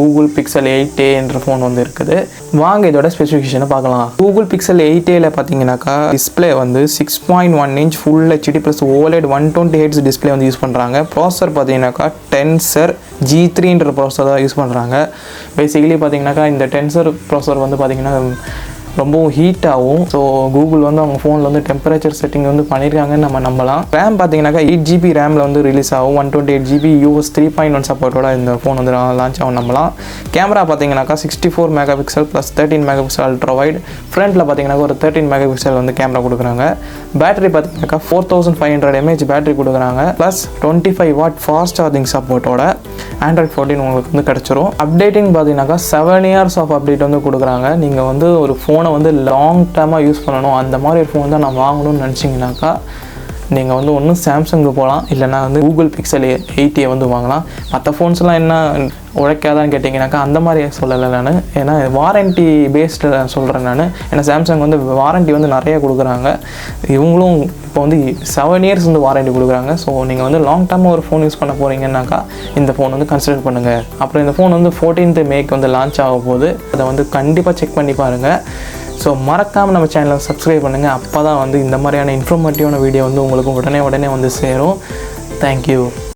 Google Pixel 8a என்ற phone வந்து இருக்குது. வாங்க இதோட ஸ்பெசிஃபிகேஷனை பார்க்கலாம். Google Pixel 8aல பார்த்தீங்கன்னாக்கா டிஸ்பிளே வந்து 6.1 inch full HD plus OLED 120 Hz display வந்து யூஸ் பண்ணுறாங்க. ப்ராசஸர் பார்த்தீங்கன்னாக்கா டென்சர் G3ன்ற ப்ராசஸர் தான் யூஸ் பண்ணுறாங்க. பேசிக்கலி பார்த்தீங்கன்னாக்கா இந்த டென்சர் ப்ராசஸர் வந்து பார்த்தீங்கன்னா ரொம்பவும் ஹீட் ஆகும். ஸோ கூகுள் வந்து அவங்க ஃபோனில் வந்து டெம்பரேச்சர் செட்டிங் வந்து பண்ணியிருக்காங்கன்னு நம்ம நம்பலாம். ரேம் பார்த்தீங்கன்னாக்கா 8GB ரேமில் வந்து ரிலீஸ் ஆகும். 128GB UFS 3.1 சப்போர்ட்டோட இந்த ஃபோன் வந்து லான்ச் ஆகும் நம்பலாம். கேமரா பார்த்தீங்கன்னாக்கா 64 MP plus 13 MP ultra wide. ஃப்ரண்ட்டில் பார்த்தீங்கன்னாக்கா ஒரு 13 MP வந்து கேமரா கொடுக்குறாங்க. பேட்டரி பார்த்தீங்கன்னாக்கா 4500 mAh பேட்டரி கொடுக்குறாங்க. ப்ளஸ் 25 watt ஃபாஸ்ட் சார்ஜிங் சப்போர்ட்டோட Android 14 உங்களுக்கு வந்து கிடச்சிரும். அப்டேட்டிங் பார்த்தீங்கன்னாக்கா 7 years ஆஃப் அப்டேட் வந்து கொடுக்குறாங்க. நீங்கள் வந்து ஒரு ஃபோனை வந்து லாங் டேர்மாக யூஸ் பண்ணணும், அந்த மாதிரி ஒரு ஃபோன் தான் நான் வாங்கணும்னு நினச்சிங்கனாக்கா நீங்கள் வந்து ஒன்று சாம்சங்கு போகலாம், இல்லைனா வந்து Google Pixel 8a வந்து வாங்கலாம். மற்ற ஃபோன்ஸ்லாம் என்ன உழைக்காதான்னு கேட்டிங்கனாக்கா அந்த மாதிரி சொல்லலை நான். ஏன்னா வாரண்ட்டி பேஸ்டு சொல்கிறேன் நான். ஏன்னா சாம்சங் வந்து வாரண்ட்டி வந்து நிறைய கொடுக்குறாங்க. இவங்களும் இப்போ வந்து 7 years வந்து வாரண்ட்டி கொடுக்குறாங்க. ஸோ நீங்கள் வந்து லாங் டேர்மாக ஒரு ஃபோன் யூஸ் பண்ண போகிறீங்கன்னாக்கா இந்த ஃபோன் வந்து கன்சிடர் பண்ணுங்கள். அப்புறம் இந்த ஃபோன் வந்து 14th May வந்து லான்ச் ஆக போகுது. அதை வந்து கண்டிப்பாக செக் பண்ணி பாருங்கள். ஸோ மறக்காமல் நம்ம சேனலை சப்ஸ்கிரைப் பண்ணுங்கள். அப்போ தான் வந்து இந்த மாதிரியான இன்ஃபர்மேட்டிவான வீடியோ வந்து உங்களுக்கு உடனே வந்து சேரும். தேங்க்யூ.